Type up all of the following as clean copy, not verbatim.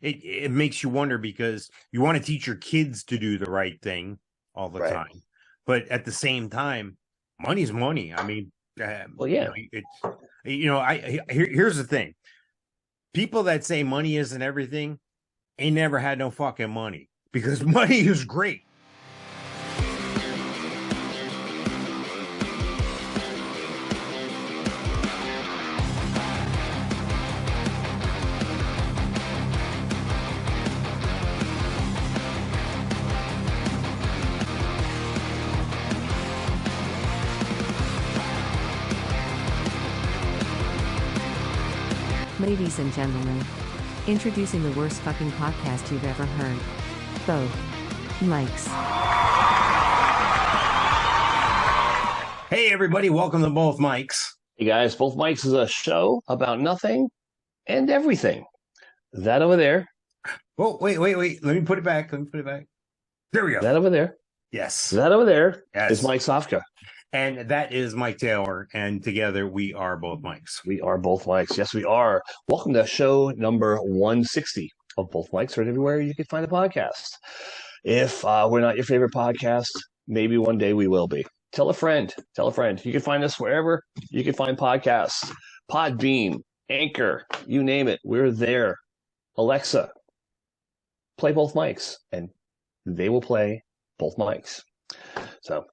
it makes you wonder, because you want to teach your kids to do the right thing all the time, but at the same time, money's money. I mean, here's the thing: people that say money isn't everything ain't never had no fucking money, because money is great. Ladies and gentlemen, introducing the worst fucking podcast you've ever heard. Both Mikes. Hey everybody, welcome to Both Mikes. Hey guys, Both Mikes is a show about nothing and everything. That over there. Oh, wait. Let me put it back. There we go. That over there. Yes. That over there is Mike Sofka. And that is Mike Taylor. And together we are Both Mikes. We are Both Mikes. Yes, we are. Welcome to show number 160 of Both Mikes, right everywhere you can find a podcast. If we're not your favorite podcast, maybe one day we will be. Tell a friend. You can find us wherever you can find podcasts. Podbean, Anchor, you name it. We're there. Alexa, play Both Mikes. And they will play Both Mikes. So,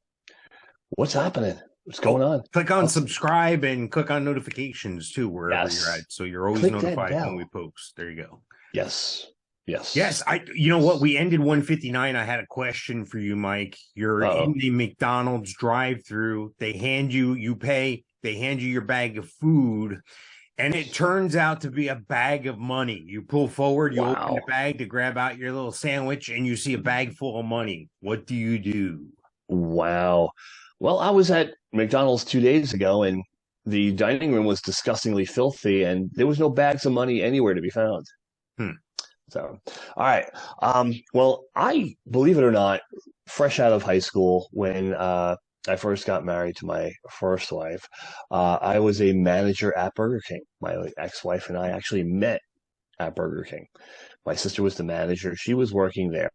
what's happening? What's going on? Click on subscribe and click on notifications too, wherever you're at. So you're always notified when we post. There you go. Yes. You know what? We ended 159. I had a question for you, Mike. You're in the McDonald's drive-through. They hand you your bag of food, and it turns out to be a bag of money. You pull forward, you open the bag to grab out your little sandwich, and you see a bag full of money. What do you do? Wow. Well, I was at McDonald's 2 days ago, and the dining room was disgustingly filthy, and there was no bags of money anywhere to be found. So, all right. Well, I, believe it or not, fresh out of high school, when I first got married to my first wife, I was a manager at Burger King. My ex-wife and I actually met at Burger King. My sister was the manager. She was working there,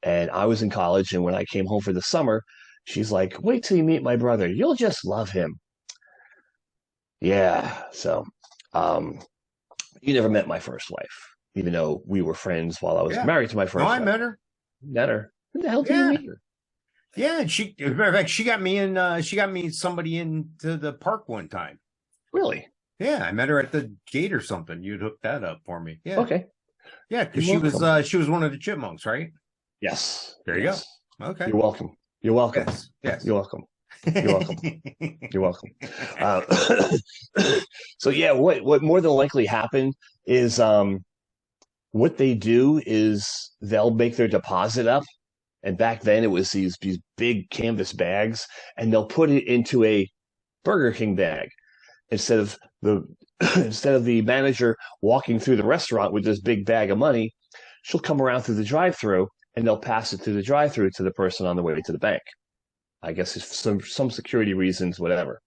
and I was in college. And when I came home for the summer, she's like, wait till you meet my brother. You'll just love him. Yeah. So you never met my first wife, even though we were friends while I was married to my first wife. I met her. When the hell did you meet her? Yeah, as a matter of fact, she got me somebody into the park one time. Really? Yeah, I met her at the gate or something. You'd hook that up for me. Yeah. Okay. Yeah, because she was one of the chipmunks, right? Yes. There you go. Okay. You're welcome. Yes. You're welcome. You're welcome. So yeah, what more than likely happened is what they do is they'll make their deposit up, and back then it was these big canvas bags, and they'll put it into a Burger King bag instead of the manager walking through the restaurant with this big bag of money. She'll come around through the drive-through, and they'll pass it through the drive-through to the person on the way to the bank. I guess it's some security reasons, whatever.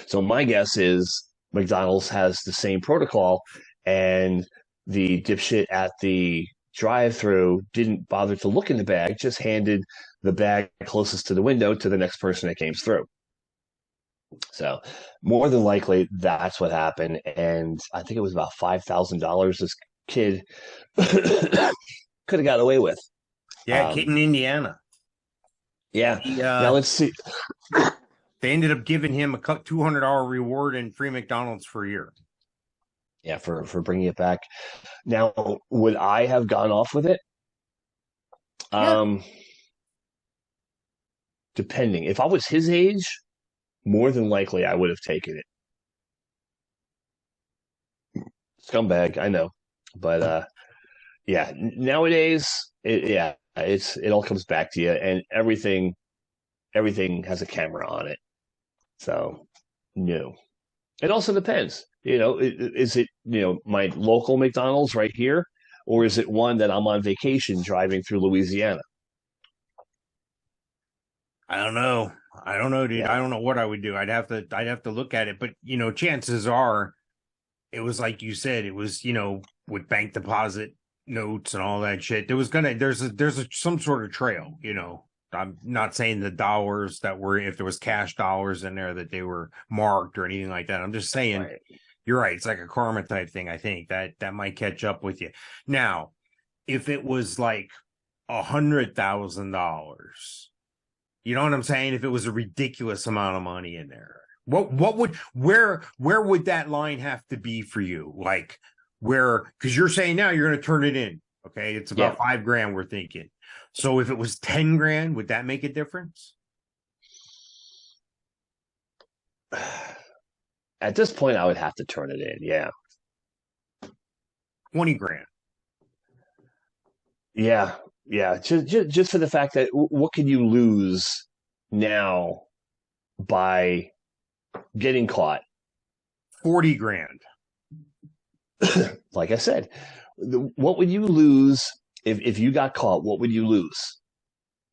So my guess is McDonald's has the same protocol, and the dipshit at the drive-through didn't bother to look in the bag, just handed the bag closest to the window to the next person that came through. So more than likely, that's what happened. And I think it was about $5,000 this kid could have got away with. Yeah, kid in Indiana. Yeah. Now let's see. They ended up giving him a $200 reward and free McDonald's for a year. Yeah, for bringing it back. Now, would I have gone off with it? Depending. If I was his age, more than likely I would have taken it. Scumbag, I know. But yeah, nowadays, it all comes back to you, and everything has a camera on it. So, no. It also depends. Is it, my local McDonald's right here, or is it one that I'm on vacation driving through Louisiana? I don't know, dude. Yeah. I don't know what I would do. I'd have to look at it. But chances are, it was like you said. It was with bank deposit notes and all that shit. There's some sort of trail, you know. I'm not saying the dollars that were, if there was cash dollars in there, that they were marked or anything like that. I'm just saying, You're right. It's like a karma type thing. I think that might catch up with you. Now, if it was like $100,000, you know what I'm saying? If it was a ridiculous amount of money in there, where would that line have to be for you? Like because you're saying now you're going to turn it in. Okay. It's about $5,000 we're thinking. So if it was 10 grand, would that make a difference? At this point, I would have to turn it in. Yeah. 20 grand. Yeah. Yeah. Just for the fact that what can you lose now by getting caught? 40 grand. Like I said, what would you lose if you got caught? What would you lose?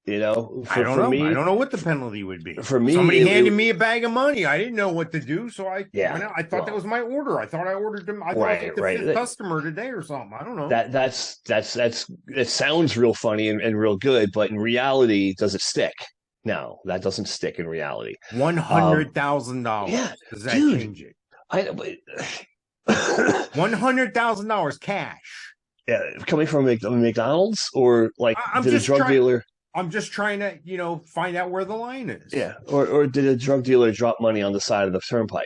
You know, I don't know. I don't know what the penalty would be. For me, somebody handed me a bag of money. I didn't know what to do, so I thought that was my order. I thought I ordered them. I thought I was the fifth customer today or something. I don't know. It sounds real funny and real good, but in reality, does it stick? No, that doesn't stick in reality. $100,000. Yeah, does that change it? $100,000 cash. Yeah, coming from McDonald's or like did a drug dealer? I'm just trying to, find out where the line is. Yeah, or did a drug dealer drop money on the side of the turnpike?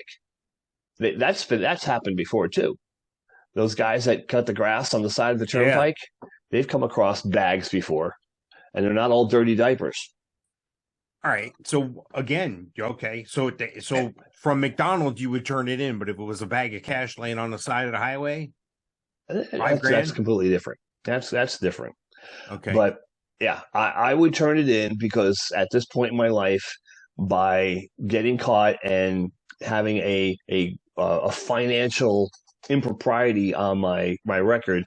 That's happened before too. Those guys that cut the grass on the side of the turnpike, they've come across bags before, and they're not all dirty diapers. All right. So again, okay. So from McDonald's, you would turn it in, but if it was a bag of cash laying on the side of the highway, that's completely different. That's different. Okay. But yeah, I would turn it in because at this point in my life, by getting caught and having a financial impropriety on my record,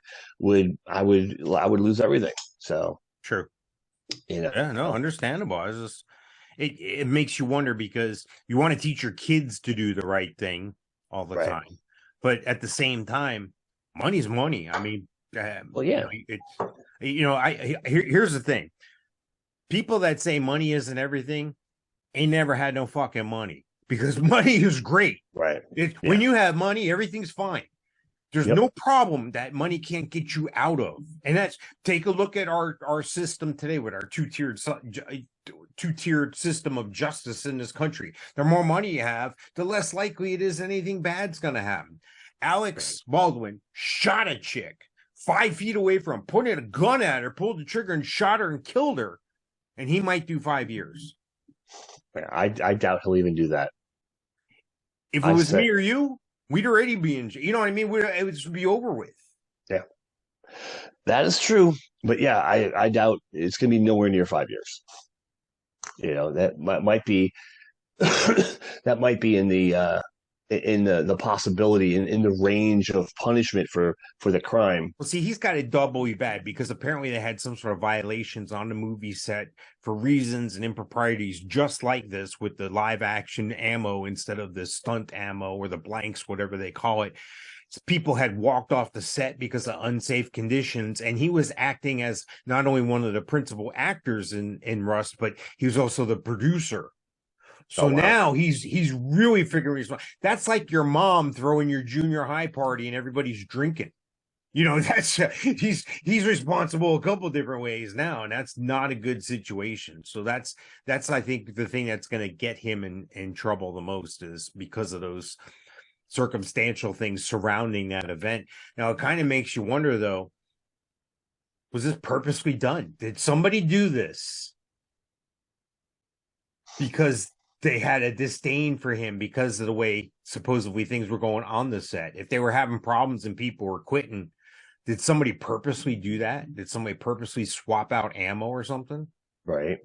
I would lose everything. So true. Yeah, no, understandable. I was just it makes you wonder because you want to teach your kids to do the right thing all the time, but at the same time, money's money. I mean, here's the thing: people that say money isn't everything ain't never had no fucking money because money is great. Right. When you have money, everything's fine. There's no problem that money can't get you out of. And take a look at our system today with our two-tiered system of justice in this country. The more money you have, the less likely it is anything bad's going to happen. Alec Baldwin shot a chick 5 feet away from him, pointed a gun at her, pulled the trigger and shot her and killed her. And he might do 5 years. I doubt he'll even do that. If it was me or you, we'd already be in jail. You know what I mean? It would just be over with. Yeah. That is true. But yeah, I doubt it's going to be nowhere near 5 years. That might be that might be in the possibility in the range of punishment for the crime. Well, see, he's got it doubly bad because apparently they had some sort of violations on the movie set for reasons and improprieties just like this with the live action ammo instead of the stunt ammo or the blanks, whatever they call it. So people had walked off the set because of unsafe conditions, and he was acting as not only one of the principal actors in Rust, but he was also the producer. So now he's really figuring his. That's like your mom throwing your junior high party and everybody's drinking. That's he's responsible a couple different ways now, and that's not a good situation. So that's I think the thing that's going to get him in trouble the most is because of those circumstantial things surrounding that event. Now it kind of makes you wonder though, was this purposely done? Did somebody do this because they had a disdain for him because of the way supposedly things were going on the set? If they were having problems and people were quitting, did somebody purposely do that? Did somebody purposely swap out ammo or something? Right.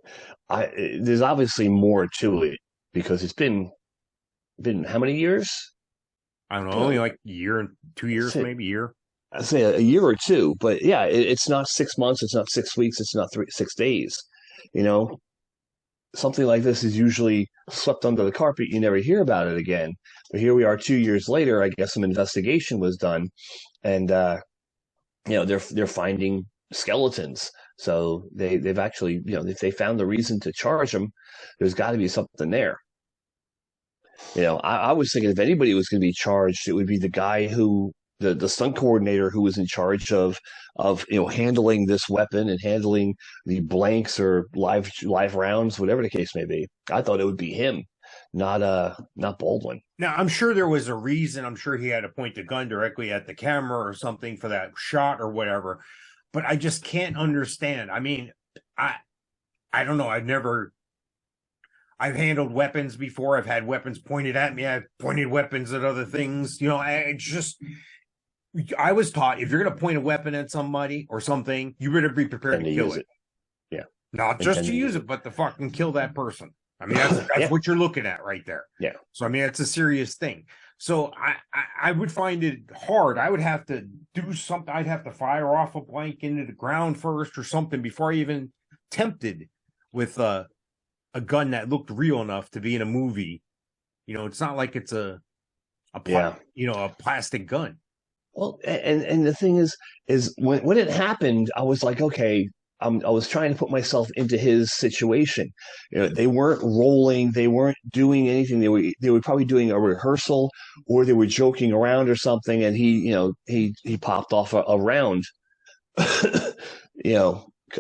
There's obviously more to it because it's been how many years? I don't know, only like a year and 2 years, maybe a year. I'd say a year or two, but yeah, it's not 6 months, it's not 6 weeks, it's not 6 days. Something like this is usually swept under the carpet. You never hear about it again. But here we are 2 years later. I guess some investigation was done. And they're finding skeletons. So they've actually, if they found the reason to charge them, there's got to be something there. I was thinking if anybody was going to be charged, it would be the guy the stunt coordinator who was in charge of handling this weapon and handling the blanks or live rounds, whatever the case may be. I thought it would be him, not Baldwin. Now, I'm sure there was a reason. I'm sure he had to point the gun directly at the camera or something for that shot or whatever. But I just can't understand. I mean, I don't know. I've handled weapons before. I've had weapons pointed at me. I've pointed weapons at other things. I was taught if you're going to point a weapon at somebody or something, you better be prepared to kill it. Yeah. Not just to use it, but to fucking kill that person. I mean, that's what you're looking at right there. Yeah. So, I mean, it's a serious thing. So I would find it hard. I would have to do something. I'd have to fire off a blank into the ground first or something before I even tempted with a gun that looked real enough to be in a movie. It's not like it's a plastic gun. Well, and the thing is when it happened, I was like, okay, I was trying to put myself into his situation. They weren't rolling, they weren't doing anything. They were probably doing a rehearsal, or they were joking around or something. And he popped off a round.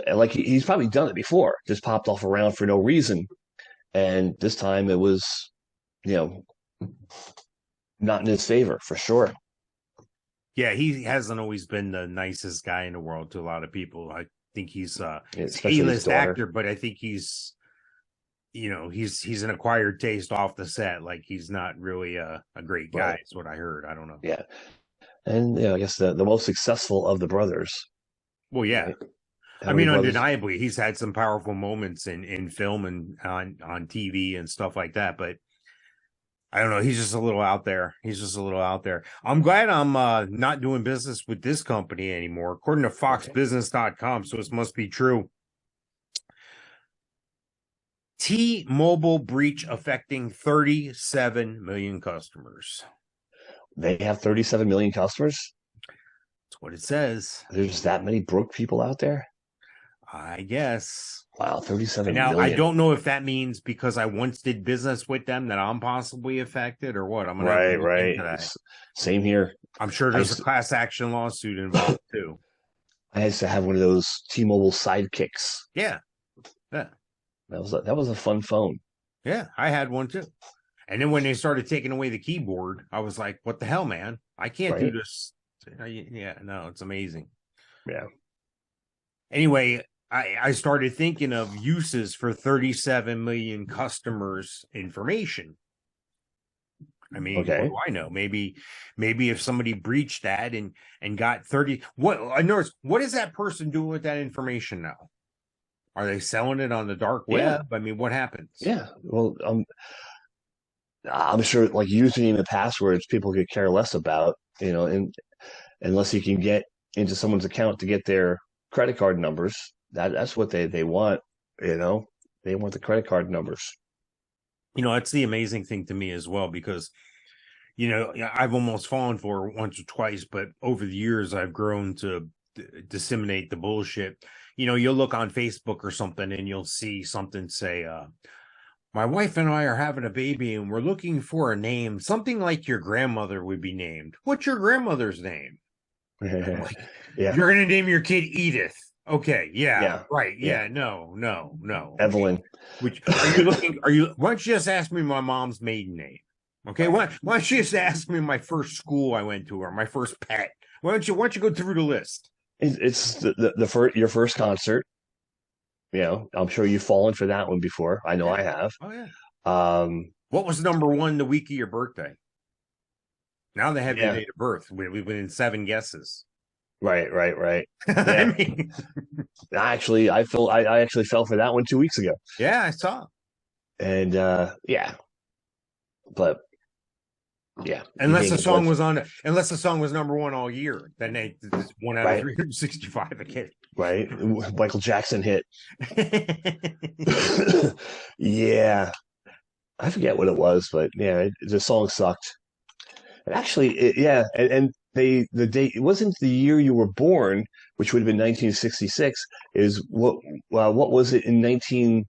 Like he's probably done it before, just popped off a round for no reason. And this time it was, not in his favor for sure. Yeah, he hasn't always been the nicest guy in the world to a lot of people. I think he's a especially A-list actor, but I think he's an acquired taste off the set. Like he's not really a great guy. Right. Is what I heard. I don't know. Yeah, and I guess the most successful of the brothers. Well, yeah. Right? I mean, undeniably, he's had some powerful moments in film and on TV and stuff like that. But I don't know. He's just a little out there. I'm glad I'm not doing business with this company anymore, according to foxbusiness.com. So it must be true. Mobile breach affecting 37 million customers. They have 37 million customers? That's what it says. There's that many broke people out there? I guess. Wow, 37 now, million. I don't know if that means because I once did business with them that I'm possibly affected or what. I'm gonna right. Same here. I'm sure there's a class action lawsuit involved too. I used to have one of those T-Mobile sidekicks. Yeah. That was a fun phone. Yeah, I had one too. And then when they started taking away the keyboard, I was like, "What the hell, man? I can't do this." Yeah, no, it's amazing. Yeah. Anyway, I started thinking of uses for 37 million customers' information. I mean, what do I know? Maybe if somebody breached that and got 30, what is that person doing with that information now? Are they selling it on the dark web? I mean, what happens? Yeah. Well, I'm sure like username and passwords people could care less about, and unless you can get into someone's account to get their credit card numbers. That's what they want, they want the credit card numbers. That's the amazing thing to me as well, because, I've almost fallen for it once or twice, but over the years I've grown to disseminate the bullshit. You'll look on Facebook or something and you'll see something say, my wife and I are having a baby and we're looking for a name, something like your grandmother would be named. What's your grandmother's name? Like, you're going to name your kid Edith. Okay. Yeah. Right. Yeah. No. Evelyn. Which are you looking? Why don't you just ask me my mom's maiden name? Okay. Why don't you just ask me my first school I went to or my first pet? Why don't you go through the list? It's your first concert. I'm sure you've fallen for that one before. I know I have. Oh yeah. What was number one the week of your birthday? Now they have your date of birth. We've been in 7 guesses. Right. Yeah. I mean, I actually fell for that one 2 weeks ago. Yeah, I saw. And but yeah. Unless the song was number one all year, then they 1 out of 365 again. Right, Michael Jackson hit. Yeah, I forget what it was, but yeah, the song sucked. And actually, and the date, it wasn't the year you were born, which would have been 1966. Is what was it in 19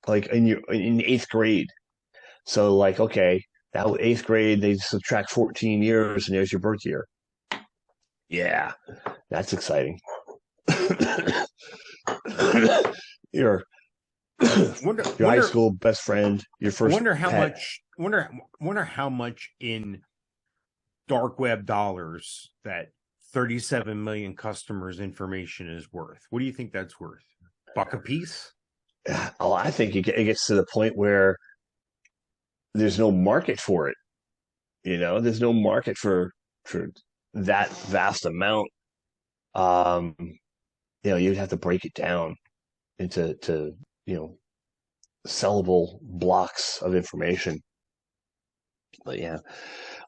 like in eighth grade? So like, okay, that eighth grade, they subtract 14 years, and there's your birth year. Yeah, that's exciting. your your high school best friend, your first. Wonder how much. Wonder how much in dark web dollars that 37 million customers' information is worth. What do you think that's worth? Buck a piece? Oh, I think it gets to the point where there's no market for it. There's no market for that vast amount. You'd have to break it down into sellable blocks of information. But yeah,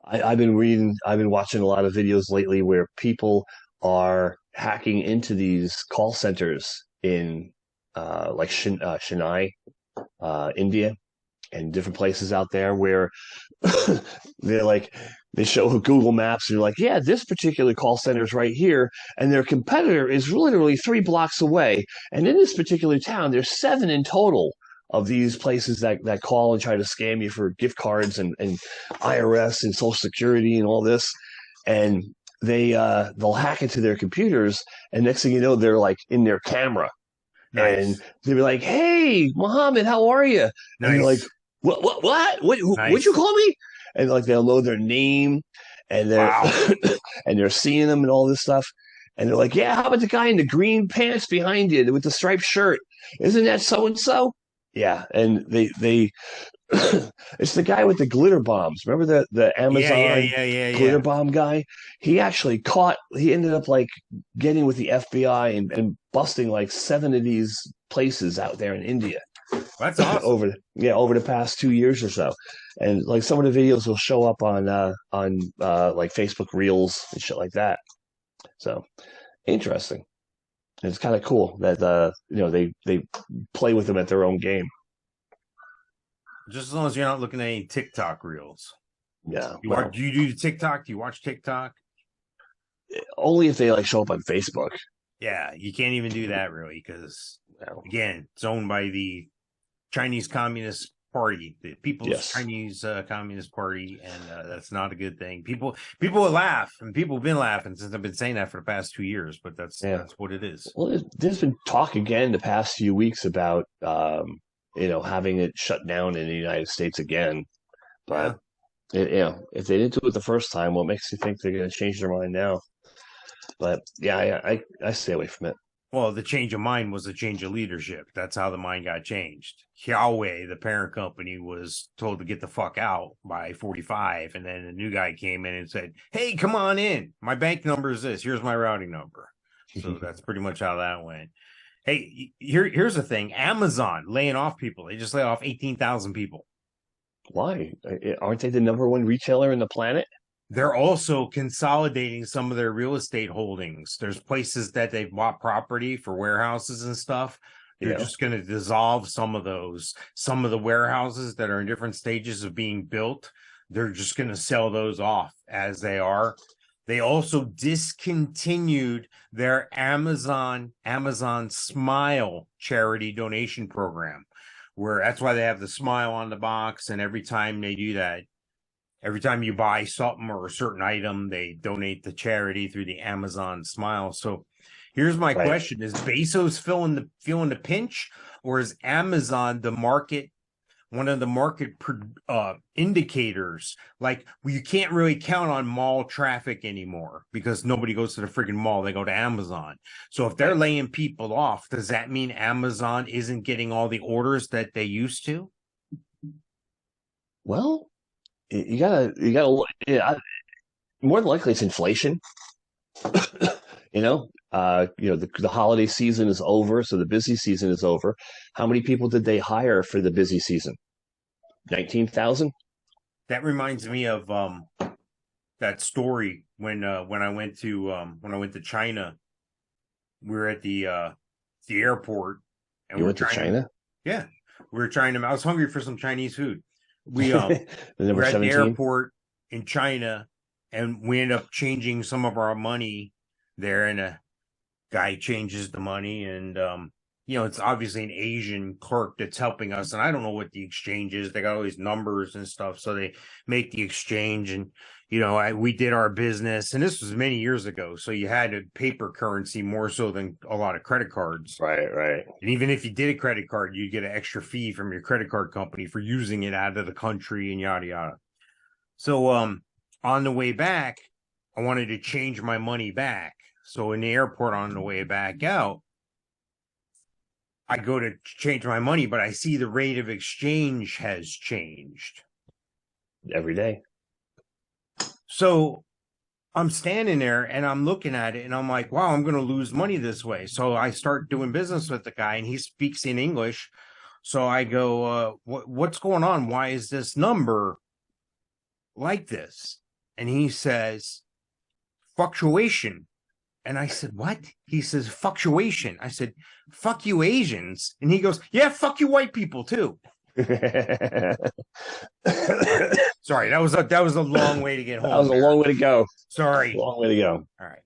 I've been watching a lot of videos lately where people are hacking into these call centers in like Chennai, India, and different places out there where they show Google Maps and they're like, yeah, this particular call center is right here, and their competitor is literally 3 blocks away. And in this particular town, there's 7 in total of these places that call and try to scam you for gift cards and IRS and Social Security and all this. And they'll hack into their computers, and next thing you know, they're like in their camera. Nice. And they'll be like, hey, Mohammed, how are you? Nice. And you're like, what? Nice. What'd you call me? And like they'll know their name, and they're and they're seeing them and all this stuff. And they're like, yeah, how about the guy in the green pants behind you with the striped shirt? Isn't that so and so? Yeah, and they it's the guy with the glitter bombs. Remember the Amazon glitter bomb guy? He ended up like getting with the FBI and busting like 7 of these places out there in India. That's awesome. over the past 2 years or so. And like some of the videos will show up on like Facebook Reels and shit like that. So interesting. And it's kind of cool that they play with them at their own game. Just as long as you're not looking at any TikTok reels. Yeah. Do you do TikTok? Do you watch TikTok? Only if they like show up on Facebook. Yeah, you can't even do that really because again, it's owned by the Chinese Communist Party, the People's Chinese Communist Party, and that's not a good thing. People will laugh, and people have been laughing since I've been saying that for the past 2 years, but that's what it is. Well, there's been talk again the past few weeks about having it shut down in the United States again. But if they didn't do it the first time, what makes you think they're going to change their mind now? But I stay away from it. Well, the change of mind was a change of leadership. That's how the mind got changed. Huawei, the parent company, was told to get the fuck out by 45. And then a new guy came in and said, hey, come on in. My bank number is this. Here's my routing number. So that's pretty much how that went. Hey, here's the thing. Amazon laying off people. They just laid off 18,000 people. Why? Aren't they the number 1 retailer in the planet? They're also consolidating some of their real estate holdings. There's places that they've bought property for warehouses and stuff. They're just going to dissolve some of those. Some of the warehouses that are in different stages of being built, they're just going to sell those off as they are. They also discontinued their Amazon Smile charity donation program, where that's why they have the smile on the box. And every time they do that, every time you buy something or a certain item, they donate to charity through the Amazon Smile. So here's my question. Is Bezos feeling the pinch, or is Amazon one of the market indicators? Like, you can't really count on mall traffic anymore because nobody goes to the friggin' mall. They go to Amazon. So if they're laying people off, does that mean Amazon isn't getting all the orders that they used to? Well, you gotta more than likely it's inflation. The holiday season is over, so the busy season is over. How many people did they hire for the busy season? 19,000? That reminds me of that story when I went to China. We were at the airport, and you went to China? Yeah, we were trying to. I was hungry for some Chinese food. We we're at the airport in China, and we end up changing some of our money there, and a guy changes the money, and it's obviously an Asian clerk that's helping us, and I don't know what the exchange is. They got all these numbers and stuff, so they make the exchange, and we did our business, and this was many years ago, so you had a paper currency more so than a lot of credit cards. Right. And even if you did a credit card, you get an extra fee from your credit card company for using it out of the country and yada yada. So on the way back, I wanted to change my money back. So in the airport on the way back out, I go to change my money, but I see the rate of exchange has changed. Every day. So I'm standing there and I'm looking at it and I'm like, wow, I'm going to lose money this way. So I start doing business with the guy and he speaks in English. So I go, what's going on? Why is this number like this? And he says, fluctuation. And I said, what? He says, fluctuation. I said, fuck you Asians. And he goes, yeah, fuck you white people too. Sorry, that was a long way to get home. That was a long way to go. Sorry. Long way to go. All right.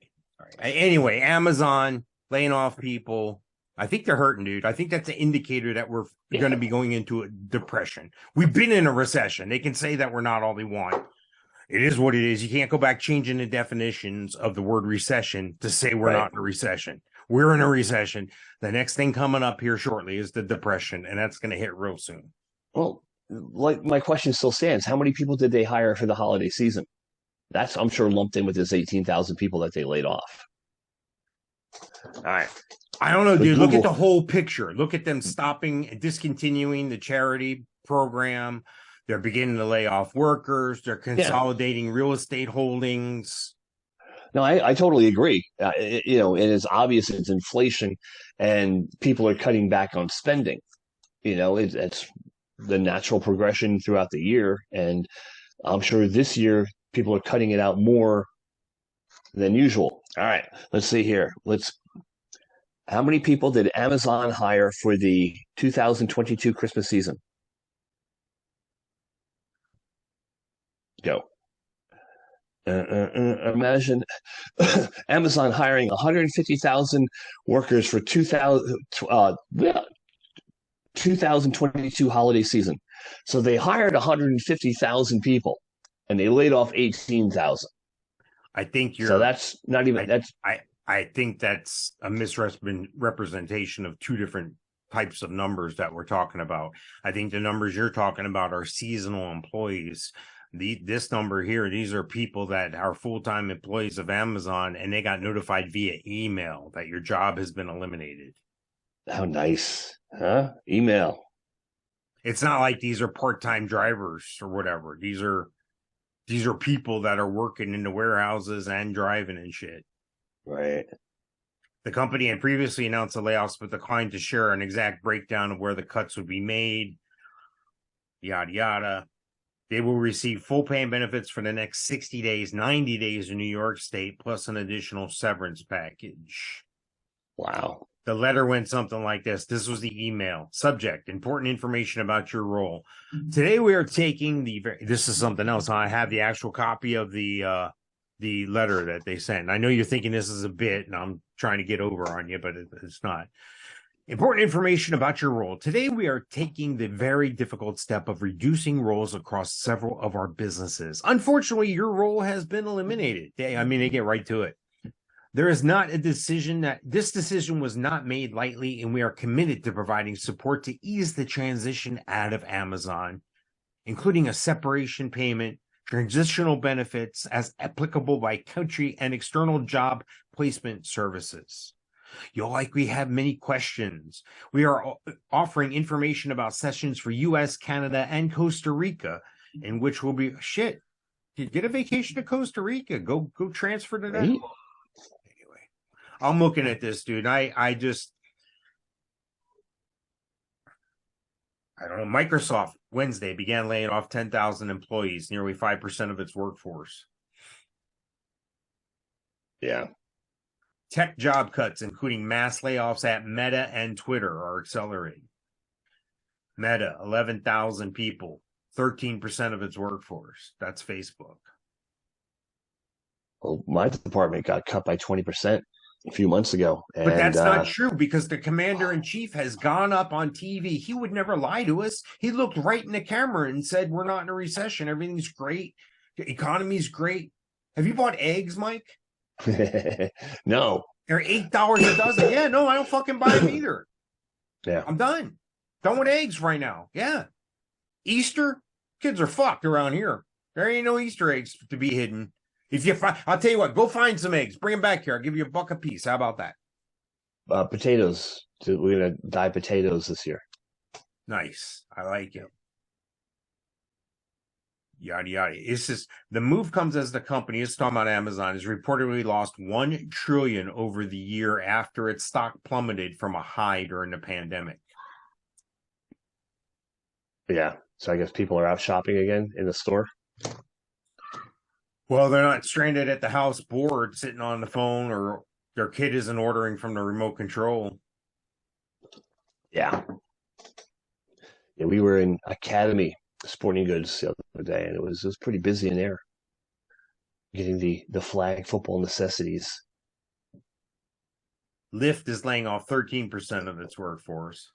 Anyway, Amazon laying off people. I think they're hurting, dude. I think that's an indicator that we're going to be going into a depression. We've been in a recession. They can say that we're not all they want. It is what it is. You can't go back changing the definitions of the word recession to say we're not in a recession. We're in a recession. The next thing coming up here shortly is the depression, and that's going to hit real soon. Well, like my question still stands. How many people did they hire for the holiday season? That's, I'm sure, lumped in with this 18,000 people that they laid off. All right. I don't know, dude. Look at the whole picture. Look at them stopping, discontinuing the charity program. They're beginning to lay off workers. They're consolidating real estate holdings. No, I totally agree. And it's obvious it's inflation and people are cutting back on spending. It's the natural progression throughout the year. And I'm sure this year people are cutting it out more than usual. All right, let's see here. How many people did Amazon hire for the 2022 Christmas season? Go. Imagine Amazon hiring 150,000 workers for 2022 holiday season. So they hired 150,000 people and they laid off 18,000. I think so that's not even I think that's a misrepresentation of two different types of numbers that we're talking about. I think the numbers you're talking about are seasonal employees. This number here, these are people that are full-time employees of Amazon, and they got notified via email that your job has been eliminated. How nice, huh? Email. It's not like these are part-time drivers or whatever. These are people that are working in the warehouses and driving and shit. Right. The company had previously announced the layoffs, but declined to share an exact breakdown of where the cuts would be made. Yada, yada. They will receive full pay and benefits for the next 60 days, 90 days in New York State, plus an additional severance package. Wow. The letter went something like this. This was the email. Subject, important information about your role. Today we are taking this is something else. I have the actual copy of the letter that they sent. I know you're thinking this is a bit, and I'm trying to get over on you, but it's not. Important information about your role. Today, we are taking the very difficult step of reducing roles across several of our businesses. Unfortunately, your role has been eliminated. They get right to it. There is not a decision this decision was not made lightly, and we are committed to providing support to ease the transition out of Amazon, including a separation payment, transitional benefits as applicable by country, and external job placement services. You'll likely have many questions. We are offering information about sessions for U.S., Canada, and Costa Rica, in which will be get a vacation to Costa Rica. Go transfer to that. Anyway, I'm looking at this, dude. I don't know. Microsoft Wednesday began laying off 10,000 employees, nearly 5% of its workforce. Yeah. Tech job cuts, including mass layoffs at Meta and Twitter, are accelerating. Meta, 11,000 people, 13% of its workforce. That's Facebook. Well, my department got cut by 20% a few months ago, But and that's not true because the commander in chief has gone up on TV. He would never lie to us. He looked right in the camera and said, "We're not in a recession. Everything's great. The economy's great." Have you bought eggs, Mike? no, They're $8 a dozen. Yeah, no, I don't fucking buy them either. yeah, I'm done. Done with eggs right now. Yeah. Easter, kids are fucked around here. There ain't no Easter eggs to be hidden. If you find, I'll tell you what, go find some eggs. Bring them back here. I'll give you $1 a piece. How about that? potatoes. We're gonna dye potatoes this year. Nice. I like it. Yada yada. It's just the move comes as the company is talking about Amazon has reportedly lost $1 trillion over the year after its stock plummeted from a high during the pandemic. Yeah. So I guess people are out shopping again in the store. Well, they're not stranded at the house bored sitting on the phone, or their kid isn't ordering from the remote control. Yeah. Yeah, we were in Academy Sporting Goods the other day, and it was pretty busy in there, getting the flag football necessities. Lyft is laying off 13% of its workforce.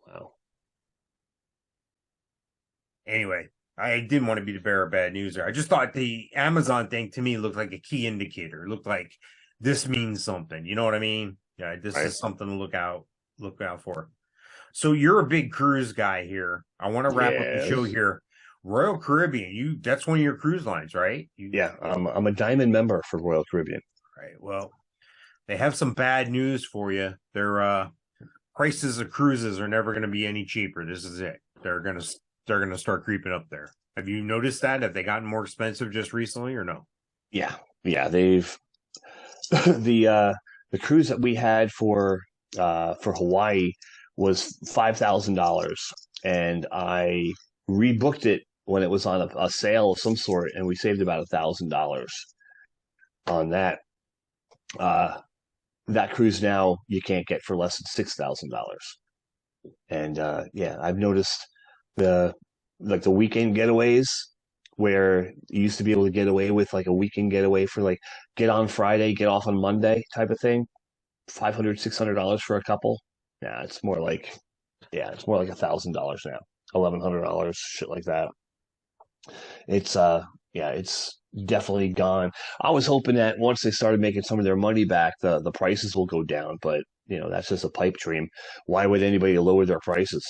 Wow. Anyway, I didn't want to be the bearer of bad news there. I just thought the Amazon thing to me looked like a key indicator. It looked like this means something. You know what I mean? Yeah, this is something to look out for. So you're a big cruise guy here. I want to wrap up the show here. Royal Caribbean, that's one of your cruise lines, right? Yeah, I'm a diamond member for Royal Caribbean. Right. Well, they have some bad news for you. Their prices of cruises are never going to be any cheaper. This is it. They're going to start creeping up there. Have you noticed that? Have they gotten more expensive just recently or no? Yeah. They've the cruise that we had for Hawaii was $5,000, and I rebooked it when it was on a sale of some sort, and we saved about $1,000 on that. That cruise now you can't get for less than $6,000, and I've noticed the weekend getaways where you used to be able to get away with like a weekend getaway for like get on Friday, get off on Monday type of thing, $500-$600 for a couple. Yeah, it's more like $1,000 now, $1,100, shit like that. It's definitely gone. I was hoping that once they started making some of their money back, the prices will go down, but that's just a pipe dream. Why would anybody lower their prices,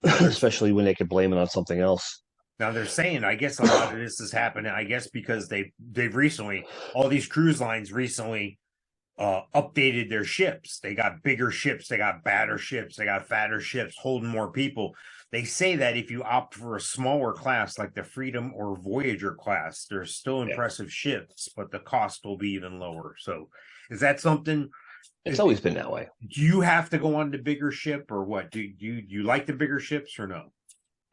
especially when they could blame it on something else? Now they're saying, I guess a lot of this is happening, I guess, because they've recently, all these cruise lines recently updated their ships. They got bigger ships, they got badder ships, they got fatter ships holding more people. They say that if you opt for a smaller class like the Freedom or Voyager class, they're still impressive ships, but the cost will be even lower. So is that something? It's always been that way. Do you have to go on the bigger ship or what? Do you like the bigger ships or no?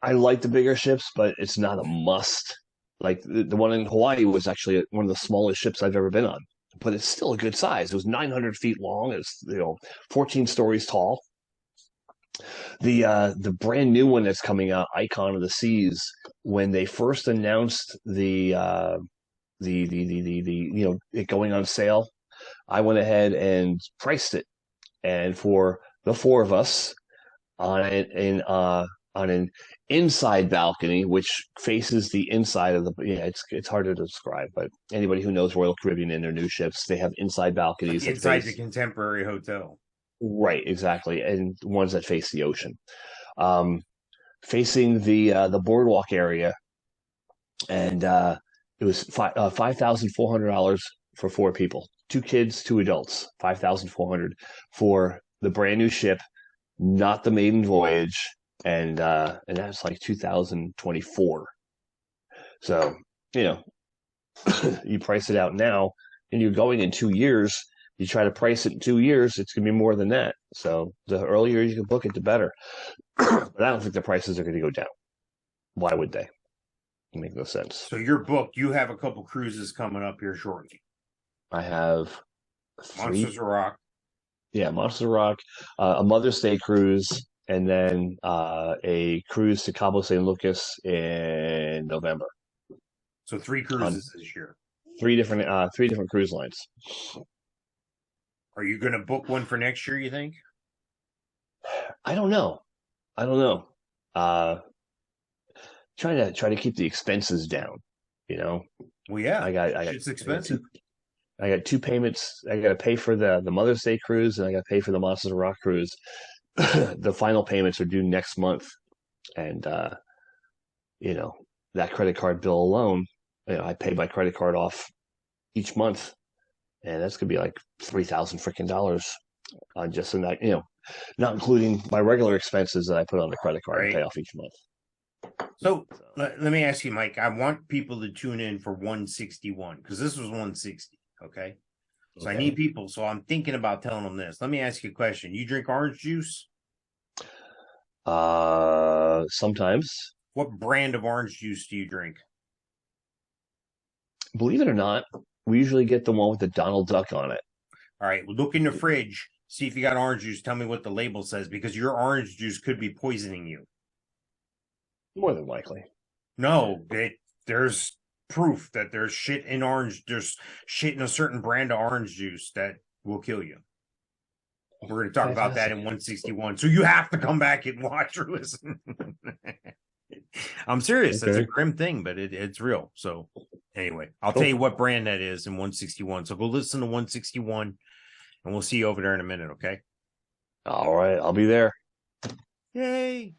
I like the bigger ships, but it's not a must. Like the one in Hawaii was actually one of the smallest ships I've ever been on, but it's still a good size. It was 900 feet long. It's 14 stories tall. The brand new one that's coming out, Icon of the Seas, when they first announced it going on sale, I went ahead and priced it, and for the four of us on an inside balcony, which faces the inside of the it's hard to describe, but anybody who knows Royal Caribbean and their new ships, they have inside balconies like inside the Contemporary Hotel. Right, exactly, and ones that face the ocean, facing the boardwalk area, and it was $5,400 for four people, two kids, two adults, 5,400 for the brand new ship, not the maiden voyage, and that's like 2024. So you price it out now, and you're going in 2 years. You try to price it in 2 years, it's going to be more than that. So the earlier you can book it, the better. But I don't think the prices are going to go down. Why would they? It makes no sense. So your book, you have a couple cruises coming up here shortly. I have Monsters of Rock. Yeah, Monsters of Rock, a Mother's Day cruise, and then a cruise to Cabo San Lucas in November. So 3 cruises this year. Three different cruise lines. Are you going to book one for next year, you think? I don't know. Uh, try to keep the expenses down. You know, Well, yeah, I got shit's expensive. I got two payments. I got to pay for the Mother's Day cruise, and I got to pay for the Monsters of Rock cruise. The final payments are due next month, and you know that credit card bill alone, I pay my credit card off each month, and that's gonna be like $3,000 freaking dollars on just in that, not including my regular expenses that I put on the credit card and pay off each month. So let me ask you, Mike. I want people to tune in for 161 because this was 160. Okay. So I need people. So I'm thinking about telling them this. Let me ask you a question. You drink orange juice? Sometimes. What brand of orange juice do you drink? Believe it or not, we usually get the one with the Donald Duck on it. All right. Well, look in the fridge. See if you got orange juice. Tell me what the label says because your orange juice could be poisoning you. More than likely. No, there's proof that there's shit in orange. There's shit in a certain brand of orange juice that will kill you. We're going to talk about that in 161. So you have to come back and watch or listen. I'm serious. Okay. That's a grim thing, but it's real. So anyway, I'll tell you what brand that is in 161. So go listen to 161 and we'll see you over there in a minute. Okay. All right. I'll be there. Yay.